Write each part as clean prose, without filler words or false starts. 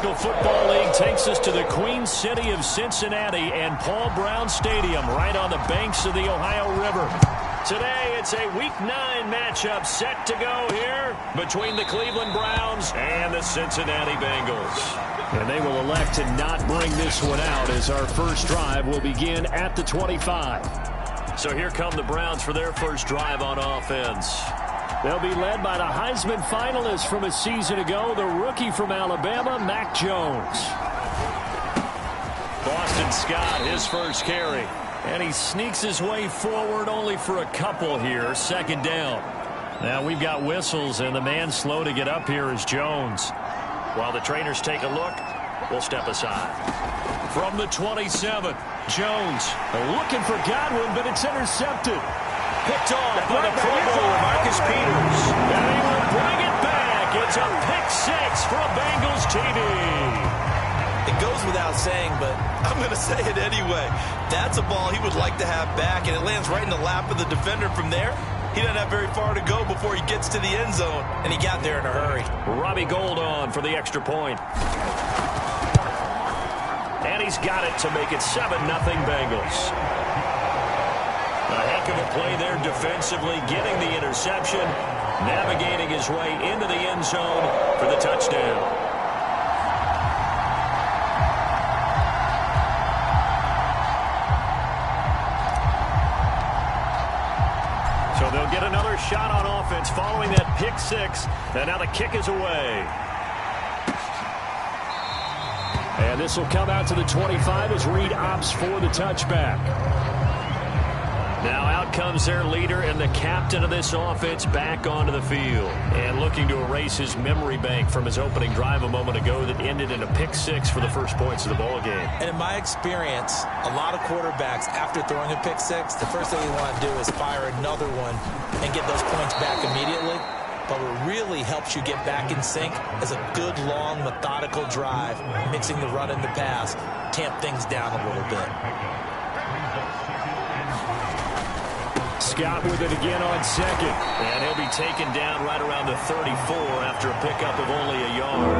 National Football League takes us to the Queen City of Cincinnati and Paul Brown Stadium right on the banks of the Ohio River. Today, it's a Week 9 matchup set to go here between the Cleveland Browns and the Cincinnati Bengals. And they will elect to not bring this one out as our first drive will begin at the 25. So here come the Browns for their first drive on offense. They'll be led by the Heisman finalist from a season ago, the rookie from Alabama, Mac Jones. Boston Scott, his first carry. And he sneaks his way forward only for a couple here, second down. Now we've got whistles, and the man slow to get up here is Jones. While the trainers take a look, we'll step aside. From the 27, Jones looking for Godwin, but it's intercepted. Picked off by the Pro Bowler, Marcus Peters. And he will bring it back. It's a pick six for a Bengals TD. It goes without saying, but I'm going to say it anyway. That's a ball he would like to have back, and it lands right in the lap of the defender from there. He doesn't have very far to go before he gets to the end zone, and he got there in a hurry. Robbie Gould on for the extra point. And he's got it to make it 7-0 Bengals. A heck of a play there defensively, getting the interception, navigating his way into the end zone for the touchdown. So they'll get another shot on offense following that pick six, and now the kick is away. And this will come out to the 25 as Reed opts for the touchback. Now out comes their leader and the captain of this offense back onto the field. And looking to erase his memory bank from his opening drive a moment ago that ended in a pick six for the first points of the ball game. And in my experience, a lot of quarterbacks, after throwing a pick six, the first thing they want to do is fire another one and get those points back immediately. But what really helps you get back in sync is a good, long, methodical drive, mixing the run and the pass, tamp things down a little bit. Scott with it again on second. And he'll be taken down right around the 34 after a pickup of only a yard.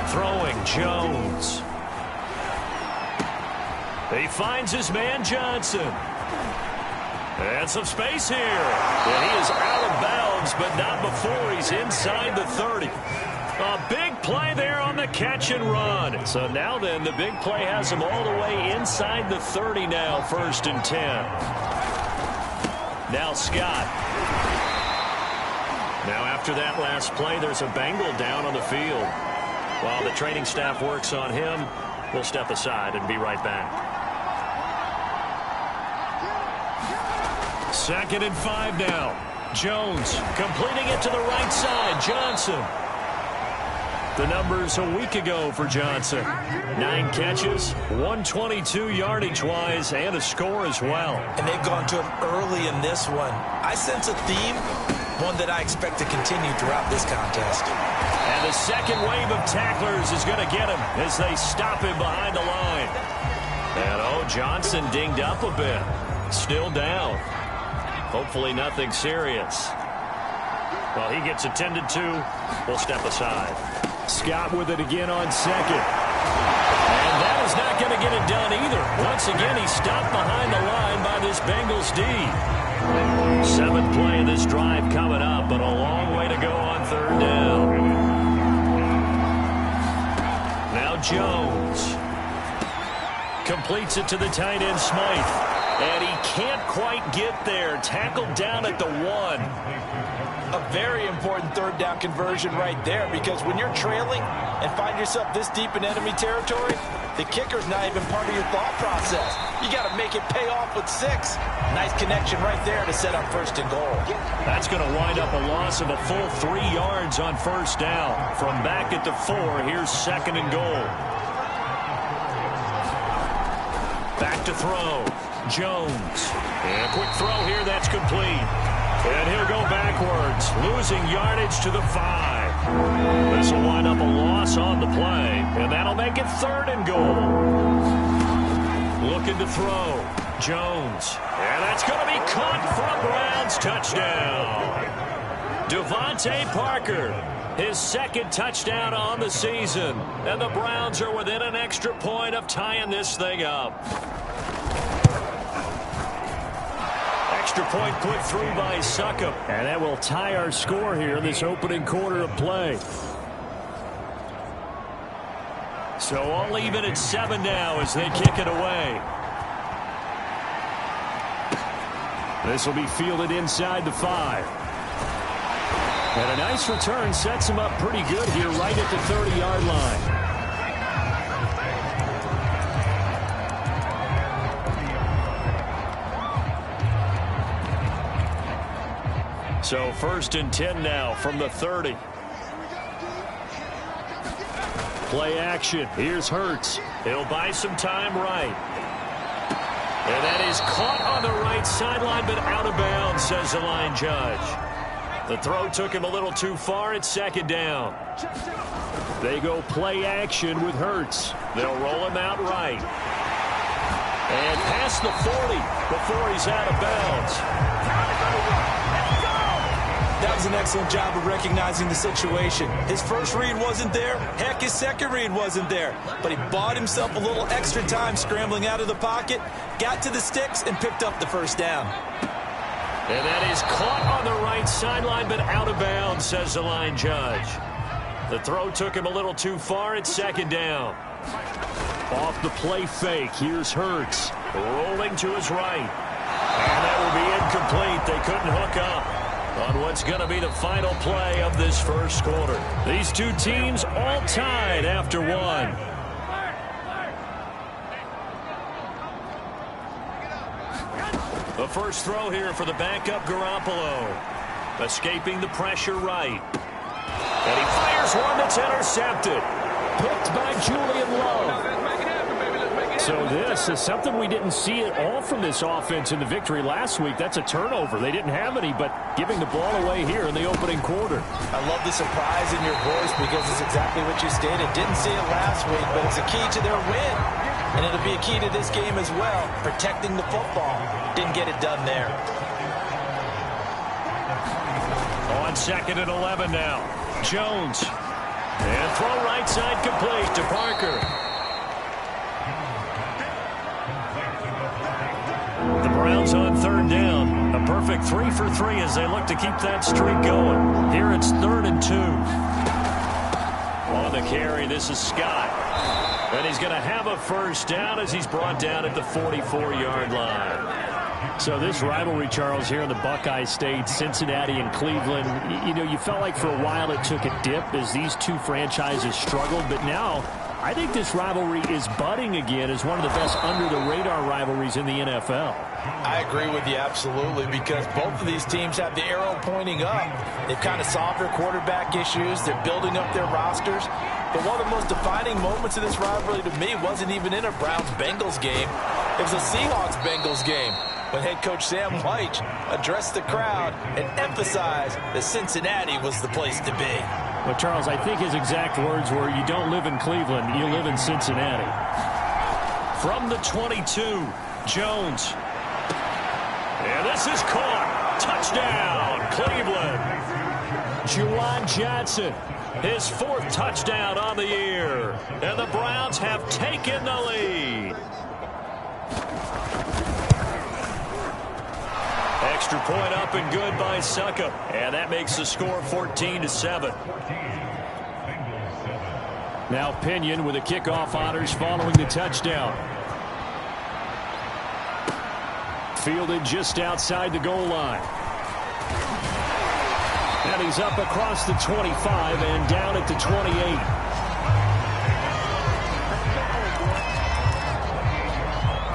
Throwing Jones. He finds his man Johnson. And some space here. And he is out of bounds, but not before he's inside the 30. A big play there on the catch and run. So now then, the big play has him all the way inside the 30 now, 1st and 10. Now Scott. Now after that last play, there's a Bengal down on the field. While the training staff works on him, we'll step aside and be right back. 2nd and 5 now. Jones completing it to the right side. Johnson. The numbers a week ago for Johnson. 9 catches, 122 yardage-wise, and a score as well. And they've gone to him early in this one. I sense a theme, one that I expect to continue throughout this contest. And the second wave of tacklers is going to get him as they stop him behind the line. And, Johnson dinged up a bit. Still down. Hopefully nothing serious. While he gets attended to, we'll step aside. Scott with it again on second. And that is not going to get it done either. Once again, he's stopped behind the line by this Bengals D. 7th play of this drive coming up, but a long way to go on 3rd down. Now Jones. Completes it to the tight end Smythe. And he can't quite get there. Tackled down at the 1. A very important 3rd down conversion right there, because when you're trailing and find yourself this deep in enemy territory, the kicker's not even part of your thought process. You got to make it pay off with 6. Nice connection right there to set up 1st and goal. That's going to wind up a loss of a full 3 yards on 1st down. From back at the 4, here's 2nd and goal. Back to throw. Jones. And a quick throw here, that's complete. And he'll go backwards, losing yardage to the 5. This will wind up a loss on the play, and that'll make it 3rd and goal. Looking to throw. Jones. And that's going to be caught for a Browns touchdown. Devontae Parker, his second touchdown on the season. And the Browns are within an extra point of tying this thing up. Extra point put through by Succop. And that will tie our score here in this opening quarter of play. So all even at 7 now as they kick it away. This will be fielded inside the 5. And a nice return sets him up pretty good here right at the 30-yard line. So 1st and 10 now from the 30. Play action. Here's Hurts. He'll buy some time right. And that is caught on the right sideline, but out of bounds, says the line judge. The throw took him a little too far. It's 2nd down. They go play action with Hurts. They'll roll him out right. And past the 40 before he's out of bounds. That was an excellent job of recognizing the situation. His first read wasn't there. Heck, his second read wasn't there. But he bought himself a little extra time scrambling out of the pocket, got to the sticks, and picked up the 1st down. And that is caught on the right sideline, but out of bounds, says the line judge. The throw took him a little too far. It's 2nd down. Off the play fake, here's Hurts. Rolling to his right. And that will be incomplete. They couldn't hook up on what's going to be the final play of this first quarter. These two teams all tied after 1. The first throw here for the backup Garoppolo. Escaping the pressure right. And he fires one that's intercepted. Picked by Julian Love. So this is something we didn't see at all from this offense in the victory last week. That's a turnover. They didn't have any, but giving the ball away here in the opening quarter. I love the surprise in your voice because it's exactly what you stated. Didn't see it last week, but it's a key to their win. And it'll be a key to this game as well, protecting the football. Didn't get it done there. On 2nd and 11 now. Jones. And throw right side complete to Parker. The Browns on 3rd down. A perfect 3 for 3 as they look to keep that streak going. Here it's 3rd and 2. On the carry, this is Scott. And he's going to have a 1st down as he's brought down at the 44-yard line. So this rivalry, Charles, here in the Buckeye State, Cincinnati and Cleveland, you know, you felt like for a while it took a dip as these two franchises struggled. But now I think this rivalry is budding again as one of the best under-the-radar rivalries in the NFL. I agree with you absolutely because both of these teams have the arrow pointing up. They've kind of solved their quarterback issues. They're building up their rosters. But one of the most defining moments of this rivalry to me wasn't even in a Browns-Bengals game. It was a Seahawks-Bengals game when head coach Sam Wyche addressed the crowd and emphasized that Cincinnati was the place to be. Well, Charles, I think his exact words were, you don't live in Cleveland, you live in Cincinnati. From the 22, Jones. And this is caught. Touchdown, Cleveland. Juwan Johnson, his 4th touchdown on the year. And the Browns have taken the lead. Extra point up and good by Succop. And that makes the score 14-7. Now Pinion with the kickoff honors following the touchdown. Fielded just outside the goal line. And he's up across the 25 and down at the 28.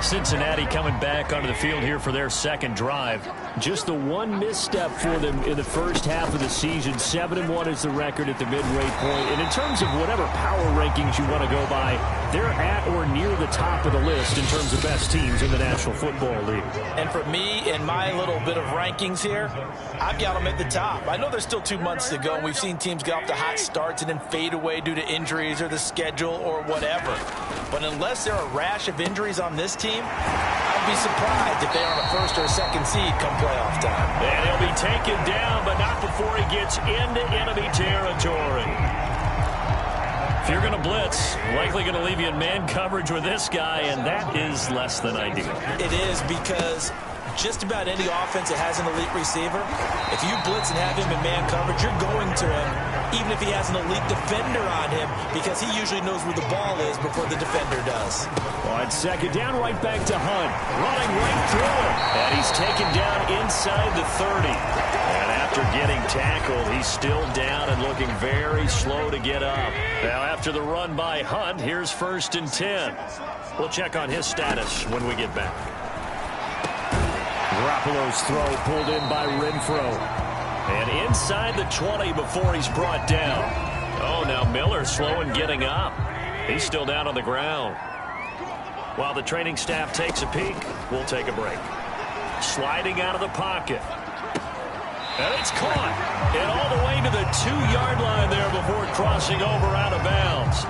Cincinnati coming back onto the field here for their 2nd drive. Just the one misstep for them in the first half of the season. 7-1 is the record at the midway point. And in terms of whatever power rankings you want to go by, they're at or near the top of the list in terms of best teams in the National Football League. And for me and my little bit of rankings here, I've got them at the top. I know there's still 2 months to go, and we've seen teams get off to hot starts and then fade away due to injuries or the schedule or whatever. But unless there are a rash of injuries on this team, I've wouldn't be surprised if they're on a first or a second seed come playoff time. And he'll be taken down, but not before he gets into enemy territory. If you're going to blitz, likely going to leave you in man coverage with this guy, and that is less than ideal. It is, because just about any offense that has an elite receiver, if you blitz and have him in man coverage, you're going to him, even if he has an elite defender on him, because he usually knows where the ball is before the defender does. On second down, right back to Hunt. Running right through it. And he's taken down inside the 30. And after getting tackled, he's still down and looking very slow to get up. Now, after the run by Hunt, here's 1st and 10. We'll check on his status when we get back. Garoppolo's throw pulled in by Renfro. And inside the 20 before he's brought down. Oh, now Miller slow in getting up. He's still down on the ground. While the training staff takes a peek, we'll take a break. Sliding out of the pocket. And it's caught. And all the way to the 2-yard line there before crossing over out of bounds.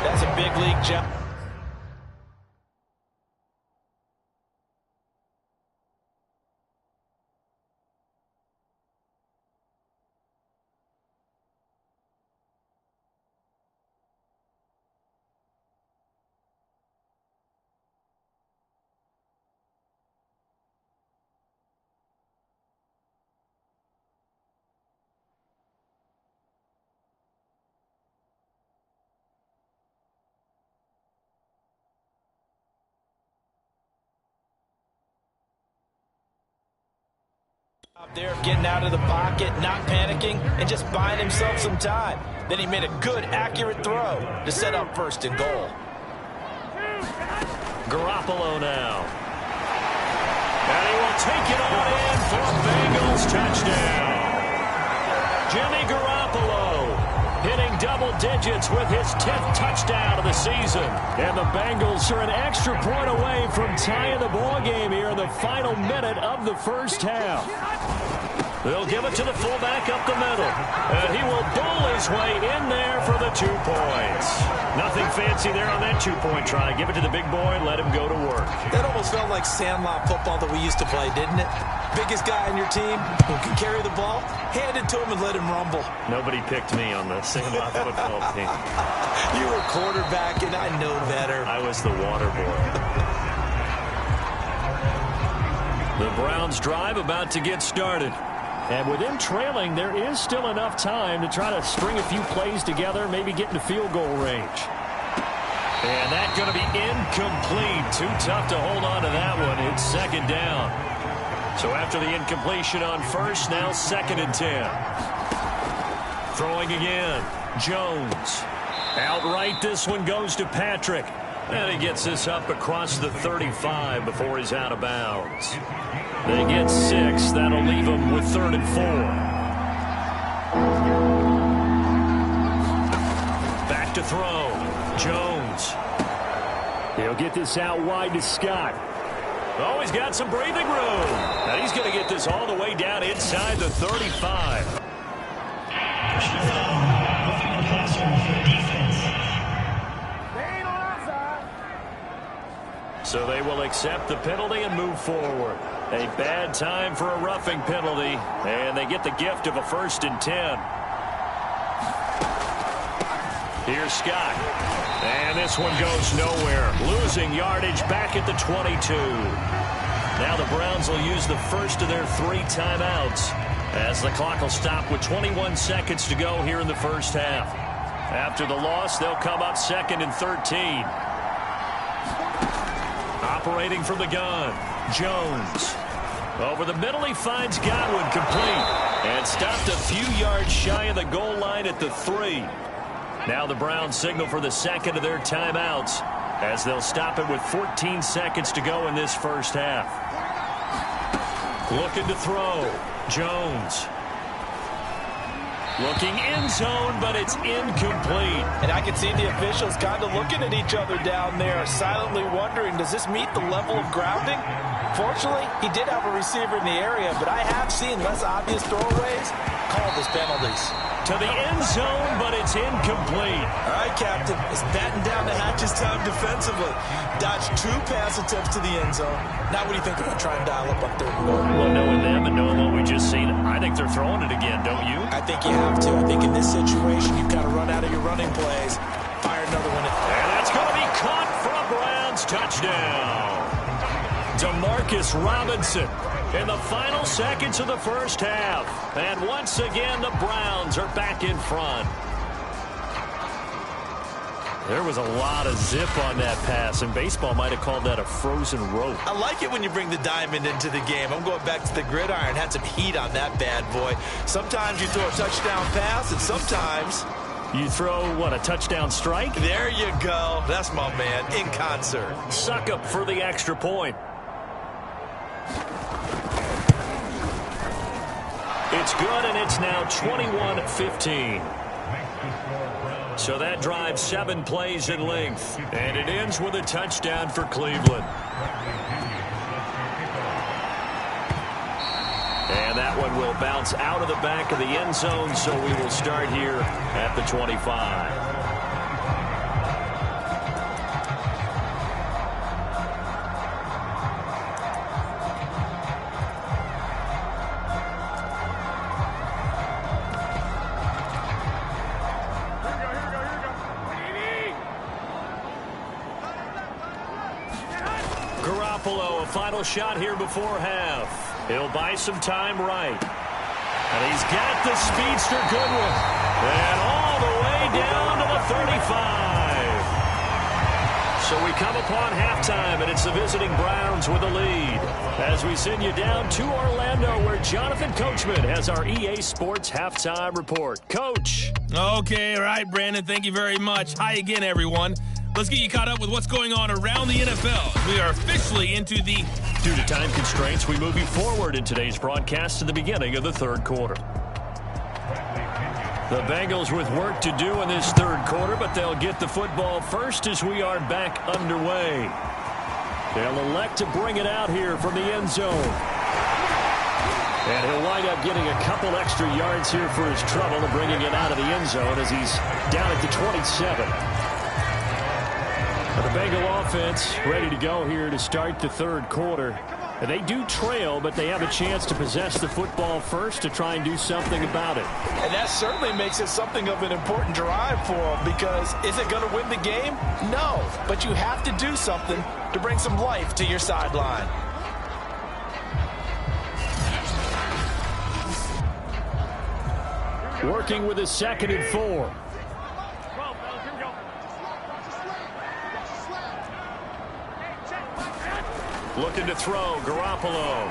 That's a big league jump. There, getting out of the pocket, not panicking, and just buying himself some time. Then he made a good, accurate throw to set up 1st and goal. Garoppolo now. And he will take it on in for a Bengals touchdown. Jimmy Garoppolo hitting double digits with his 10th touchdown of the season. And the Bengals are an extra point away from tying the ball game here in the final minute of the first half. They'll give it to the fullback up the middle. And he will bowl his way in there for the 2 points. Nothing fancy there on that 2-point try. Give it to the big boy and let him go to work. That almost felt like sandlot football that we used to play, didn't it? Biggest guy on your team who can carry the ball, hand it to him and let him rumble. Nobody picked me on the sandlot football team. You were quarterback, and I know better. I was the water boy. The Browns drive about to get started. And with them trailing, there is still enough time to try to string a few plays together, maybe get into field goal range. And that's going to be incomplete. Too tough to hold on to that one. It's 2nd down. So after the incompletion on 1st, now 2nd and 10. Throwing again. Jones. Outright, this one goes to Patrick. And he gets this up across the 35 before he's out of bounds. They get 6. That'll leave them with 3rd and 4. Back to throw. Jones. He'll get this out wide to Scott. Oh, he's got some breathing room. And he's going to get this all the way down inside the 35. So they will accept the penalty and move forward. A bad time for a roughing penalty, and they get the gift of a 1st and 10. Here's Scott. And this one goes nowhere. Losing yardage back at the 22. Now the Browns will use the first of their 3 timeouts as the clock will stop with 21 seconds to go here in the first half. After the loss, they'll come up 2nd and 13. Operating from the gun, Jones. Over the middle, he finds Godwin complete. And stopped a few yards shy of the goal line at the 3. Now the Browns signal for the 2nd of their timeouts as they'll stop it with 14 seconds to go in this first half. Looking to throw, Jones. Looking end zone, but it's incomplete. And I can see the officials kind of looking at each other down there, silently wondering, does this meet the level of grounding? Fortunately, he did have a receiver in the area, but I have seen less obvious throwaways called as penalties. to the end zone, but it's incomplete. All right, Captain. It's batten down the hatches time defensively. Dodged 2 pass attempts to the end zone. Now what do you think they're going to try and dial up on 3rd and goal? Well, knowing them and knowing what we just seen, I think they're throwing it again, don't you? I think you have to. I think in this situation, you've got to run out of your running plays. Fire another one. And that's going to be caught for a Browns touchdown. Demarcus Robinson in the final seconds of the first half. And once again, the Browns are back in front. There was a lot of zip on that pass, and baseball might have called that a frozen rope. I like it when you bring the diamond into the game. I'm going back to the gridiron. Had some heat on that bad boy. Sometimes you throw a touchdown pass, and sometimes you throw, what, a touchdown strike? There you go. That's my man, in concert. Succop for the extra point. It's good, and it's now 21-15. So that drive 7 plays in length, and it ends with a touchdown for Cleveland. And that one will bounce out of the back of the end zone, so we will start here at the 25. Garoppolo, a final shot here before half. He'll buy some time right. And he's got the speedster Goodwin. And all the way down to the 35. So we come upon halftime, and it's the visiting Browns with the lead. As we send you down to Orlando, where Jonathan Coachman has our EA Sports halftime report. Coach. Okay, all right, Brandon. Thank you very much. Hi again, everyone. Let's get you caught up with what's going on around the NFL. We are officially into the... Due to time constraints, we move you forward in today's broadcast to the beginning of the third quarter. The Bengals with work to do in this third quarter, but they'll get the football first as we are back underway. They'll elect to bring it out here from the end zone. And he'll wind up getting a couple extra yards here for his trouble and bringing it out of the end zone as he's down at the 27. The Bengal offense ready to go here to start the third quarter. They do trail, but they have a chance to possess the football first to try and do something about it. And that certainly makes it something of an important drive for them, because is it going to win the game? No, but you have to do something to bring some life to your sideline. Working with a 2nd and 4. Looking to throw, Garoppolo.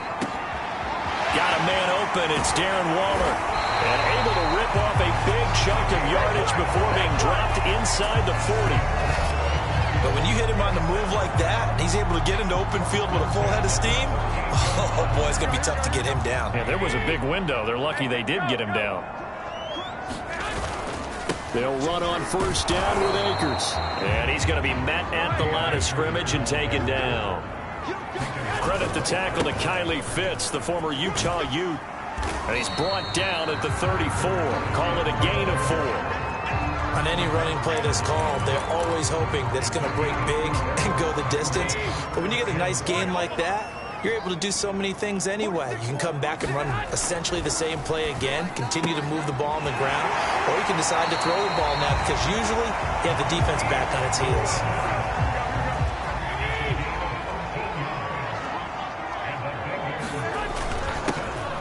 Got a man open, it's Darren Waller. And able to rip off a big chunk of yardage before being dropped inside the 40. But when you hit him on the move like that, he's able to get into open field with a full head of steam. Oh, boy, it's going to be tough to get him down. Yeah, there was a big window. They're lucky they did get him down. They'll run on first down with Akers. And he's going to be met at the line of scrimmage and taken down. Credit the tackle to Kylie Fitz, the former Utah Ute. And he's brought down at the 34. Call it a gain of 4. On any running play that's called, they're always hoping that it's going to break big and go the distance. But when you get a nice gain like that, you're able to do so many things anyway. You can come back and run essentially the same play again, continue to move the ball on the ground, or you can decide to throw the ball now, because usually you have the defense back on its heels.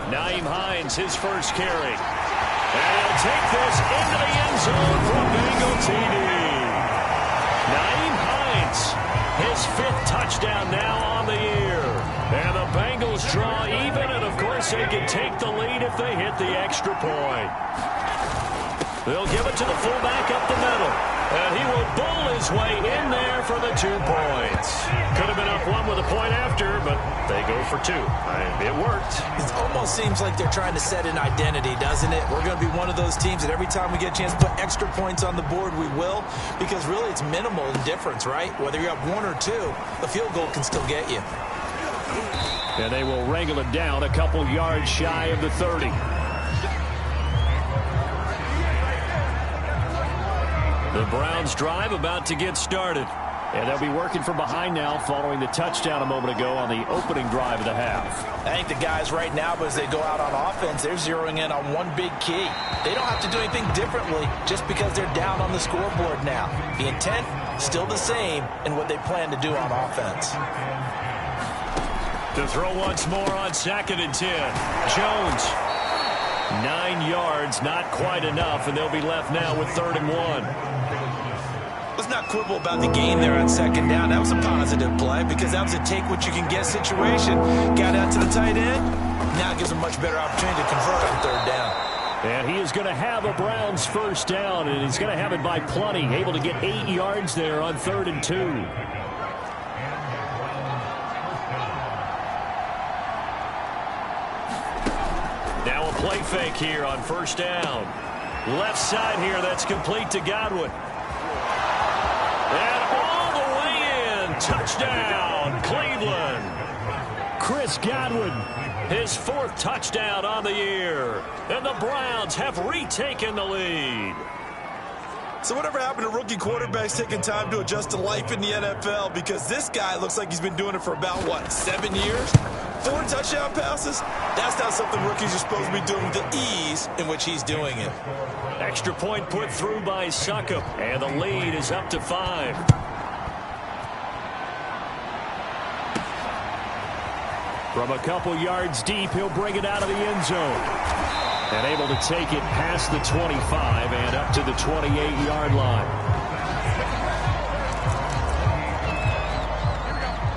Nyheim Hines, his first carry. And he'll take this into the end zone for a Bengal TD. Nyheim Hines, his 5th touchdown now on the year. And the Bengals draw even, and of course they can take the lead if they hit the extra point. They'll give it to the fullback up the middle. And he will bull his way in there for the 2 points. Could have been up 1 with a point after, but they go for 2. It worked. It almost seems like they're trying to set an identity, doesn't it? We're going to be one of those teams that every time we get a chance to put extra points on the board, we will. Because really it's minimal in difference, right? Whether you're up 1 or 2, the field goal can still get you. And they will wrangle it down a couple yards shy of the 30. The Browns drive about to get started. And they'll be working from behind now following the touchdown a moment ago on the opening drive of the half. I think the guys right now, as they go out on offense, they're zeroing in on one big key. They don't have to do anything differently just because they're down on the scoreboard now. The intent, still the same in what they plan to do on offense. To throw once more on 2nd and 10. Jones. 9 yards, not quite enough, and they'll be left now with 3rd and 1. Let's not quibble about the gain there on 2nd down. That was a positive play because that was a take-what-you-can-get situation. Got out to the tight end. Now it gives them much better opportunity to convert on 3rd down. And he is going to have a Browns 1st down, and he's going to have it by plenty. Able to get 8 yards there on 3rd and 2. Now a play fake here on 1st down. Left side here, that's complete to Godwin. And all the way in. Touchdown, Cleveland. Chris Godwin, his 4th touchdown on the year. And the Browns have retaken the lead. So whatever happened to rookie quarterbacks taking time to adjust to life in the NFL? Because this guy looks like he's been doing it for about, 7 years? 4 touchdown passes? That's not something rookies are supposed to be doing with the ease in which he's doing it. Extra point put through by Succop, and the lead is up to 5. From a couple yards deep, he'll bring it out of the end zone. And able to take it past the 25 and up to the 28-yard line.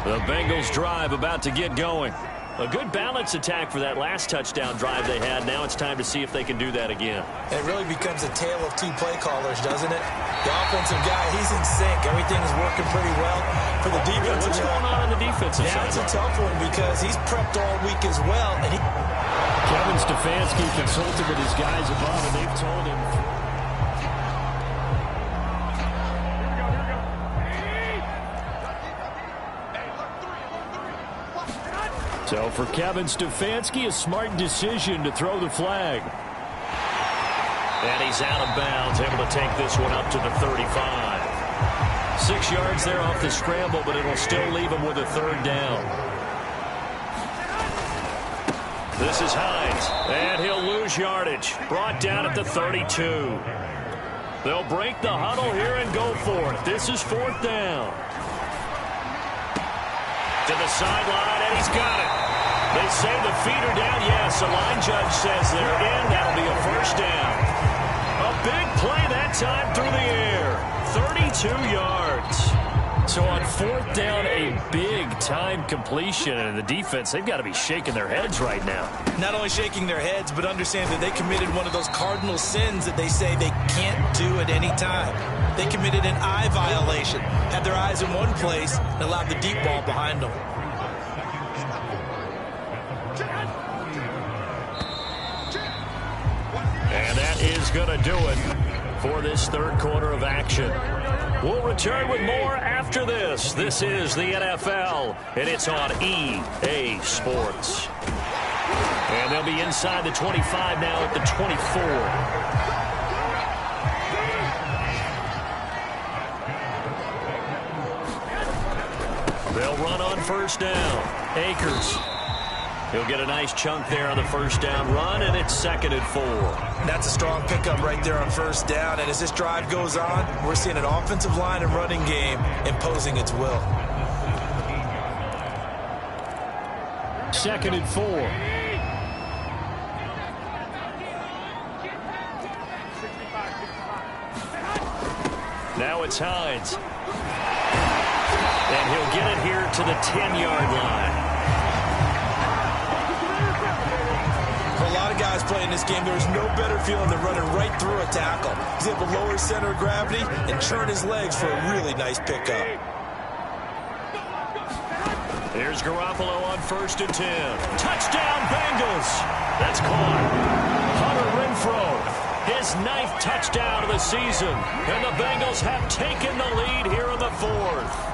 The Bengals drive about to get going. A good balance attack for that last touchdown drive they had. Now it's time to see if they can do that again. And it really becomes a tale of 2 play callers, doesn't it? The offensive guy, he's in sync. Everything's working pretty well. For the defensive What's going on the defensive side? That's a tough one because he's prepped all week as well. And Kevin Stefanski consulted with his guys above, and they've told him. So for Kevin Stefanski, a smart decision to throw the flag. And he's out of bounds, able to take this one up to the 35. 6 yards there off the scramble, but it'll still leave him with a 3rd down. This is Hines, and he'll lose yardage. Brought down at the 32. They'll break the huddle here and go for it. This is 4th down. To the sideline, and he's got it. They say the feet are down. Yes, the line judge says they're in. That'll be a 1st down. A big play that time through the air. 32 yards. So on 4th down, a big-time completion. And the defense, they've got to be shaking their heads right now. not only shaking their heads, but understand that they committed one of those cardinal sins that they say they can't do at any time. They committed an eye violation, had their eyes in one place, and allowed the deep ball behind them. And that is going to do it for this third quarter of action. We'll return with more after this. This is the NFL, and it's on EA Sports. And they'll be inside the 25 now at the 24. They'll run on first down. Akers. He'll get a nice chunk there on the first down run, and it's 2nd and 4. That's a strong pickup right there on first down. And as this drive goes on, we're seeing an offensive line and running game imposing its will. 2nd and 4. Now it's Hines. And he'll get it here to the 10-yard line. For a lot of guys playing this game, there's no better feeling than running right through a tackle. He's able to lower his center of gravity and churn his legs for a really nice pickup. Here's Garoppolo on 1st and 10. Touchdown, Bengals. That's caught. Hunter Renfrow, his 9th touchdown of the season. And the Bengals have taken the lead here in the 4th.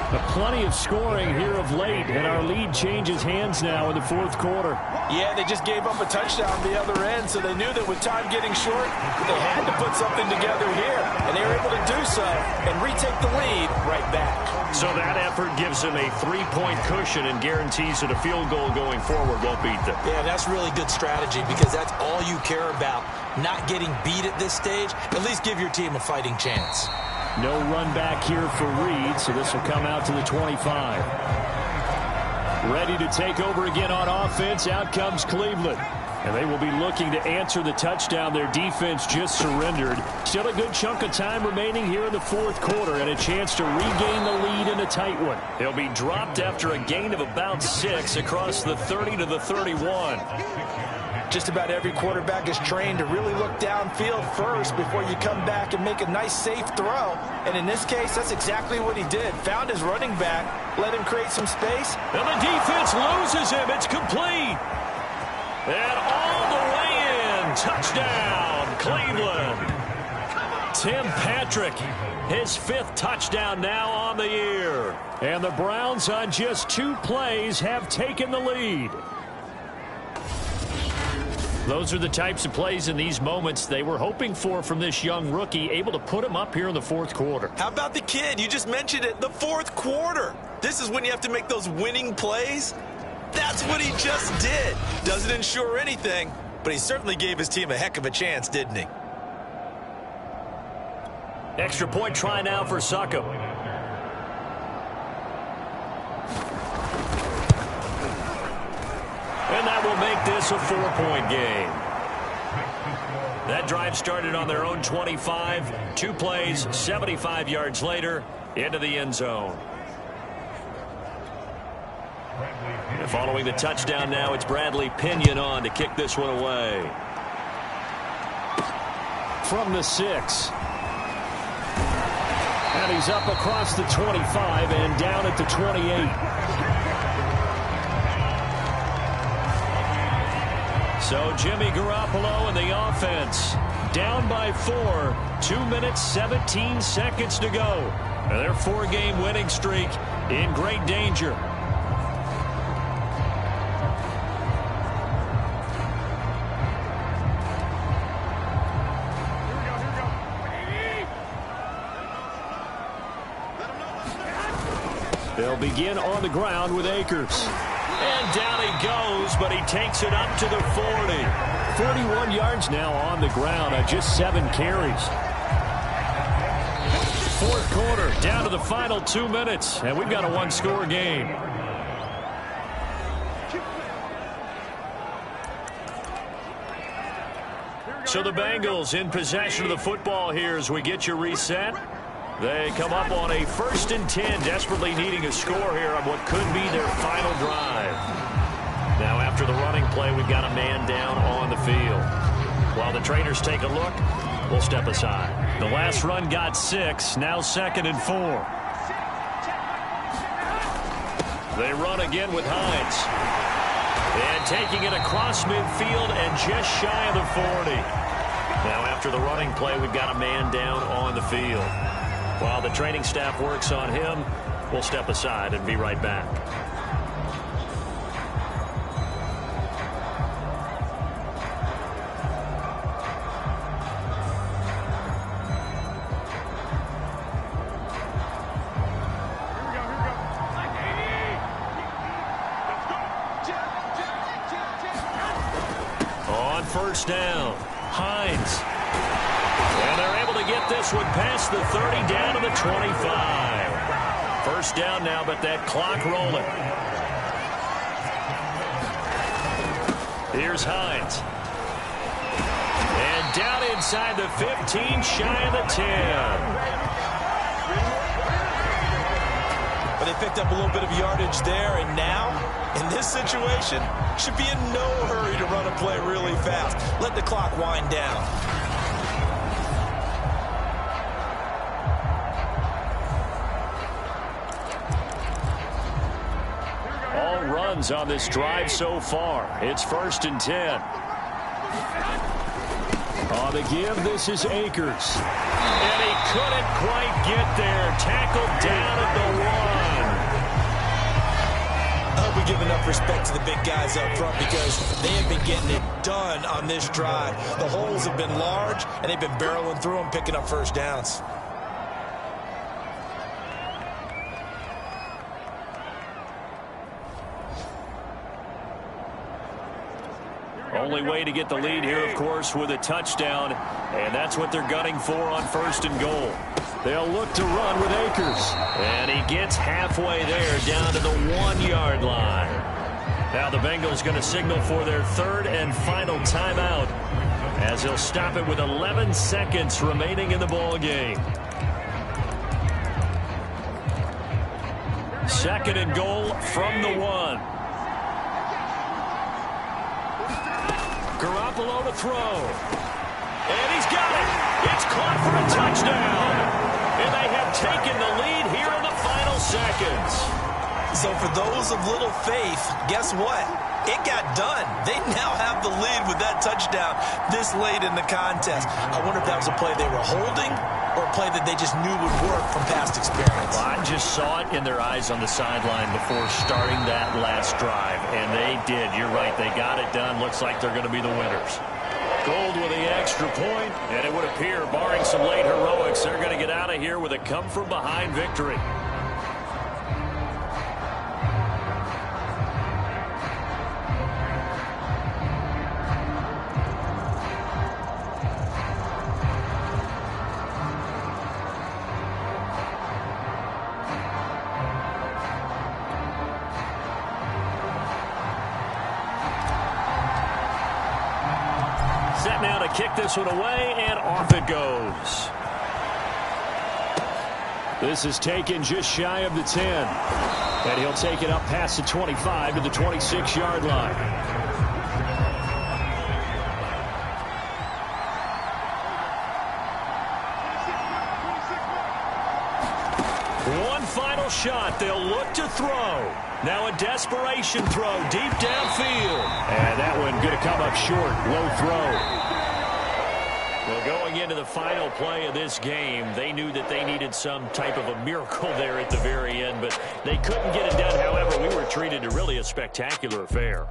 Plenty of scoring here of late, and our lead changes hands now in the fourth quarter. Yeah, they just gave up a touchdown on the other end, so they knew that with time getting short, they had to put something together here, and they were able to do so and retake the lead right back. So that effort gives them a 3-point cushion and guarantees that a field goal going forward won't beat them. Yeah, that's really good strategy because that's all you care about, not getting beat at this stage. At least give your team a fighting chance. No run back here for Reed, so this will come out to the 25. Ready to take over again on offense. Out comes Cleveland. And they will be looking to answer the touchdown their defense just surrendered. Still a good chunk of time remaining here in the fourth quarter and a chance to regain the lead in a tight one. He'll be dropped after a gain of about 6 across the 30 to the 31. Just about every quarterback is trained to really look downfield first before you come back and make a nice, safe throw. And in this case, that's exactly what he did. Found his running back, let him create some space. And the defense loses him. It's complete. And all the way in. Touchdown, Cleveland. Tim Patrick, his 5th touchdown now on the year. And the Browns on just 2 plays have taken the lead. Those are the types of plays in these moments they were hoping for from this young rookie, able to put him up here in the fourth quarter. How about the kid? You just mentioned it, the fourth quarter. This is when you have to make those winning plays. That's what he just did. Doesn't ensure anything, but he certainly gave his team a heck of a chance, didn't he? Extra point try now for Succop. And that will make this a 4-point game. That drive started on their own 25. 2 plays, 75 yards later, into the end zone. And following the touchdown now, it's Bradley Pinion on to kick this one away. From the 6. And he's up across the 25 and down at the 28. So Jimmy Garoppolo and the offense down by 4. 2 minutes, 17 seconds to go. And their 4-game winning streak in great danger. They'll begin on the ground with Akers. And down he goes, but he takes it up to the 40. 41 yards now on the ground on just 7 carries. Fourth quarter, down to the final 2 minutes, and we've got a 1-score game. So the Bengals in possession of the football here as we get you reset. They come up on a 1st and 10, desperately needing a score here on what could be their final drive. Now after the running play, we've got a man down on the field. While the trainers take a look, we'll step aside. The last run got 6, now 2nd and 4. They run again with Hines. And taking it across midfield and just shy of the 40. Now after the running play, we've got a man down on the field. While the training staff works on him, we'll step aside and be right back. On 1st down, Hines. And they're able to get this one past the 30 down to the 25. 1st down now, but that clock rolling. Here's Hines. And down inside the 15, shy of the 10. But they picked up a little bit of yardage there, and now, in this situation, should be in no hurry to run a play really fast. Let the clock wind down. All runs on this drive so far. It's 1st and 10. On the give, this is Akers. And he couldn't quite get there. Tackled down at the 1. enough respect to the big guys up front because they have been getting it done on this drive. The holes have been large, and they've been barreling through them, picking up first downs. Only way to get the lead here, of course, with a touchdown, and that's what they're gunning for on 1st and goal. They'll look to run with Akers, and he gets halfway there down to the 1-yard line. Now the Bengals going to signal for their 3rd and final timeout as he'll stop it with 11 seconds remaining in the ball game. 2nd and goal from the 1. Garoppolo to throw. And he's got it. It's caught for a touchdown. And they have taken the lead here in the final seconds. So for those of little faith, guess what? It got done. They now have the lead with that touchdown this late in the contest. I wonder if that was a play they were holding or a play that they just knew would work from past experience. Well, I just saw it in their eyes on the sideline before starting that last drive, and they did. You're right. They got it done. Looks like they're going to be the winners. Gold with the extra point, and it would appear, barring some late heroics, they're going to get out of here with a come-from-behind victory. Set now to kick this one away, and off it goes. This is taken just shy of the 10. And he'll take it up past the 25 to the 26-yard line. One final shot. They'll look to throw. Now a desperation throw deep downfield. And that one going to come up short. Low throw. Well, going into the final play of this game, they knew that they needed some type of a miracle there at the very end, but they couldn't get it done. However, we were treated to really a spectacular affair.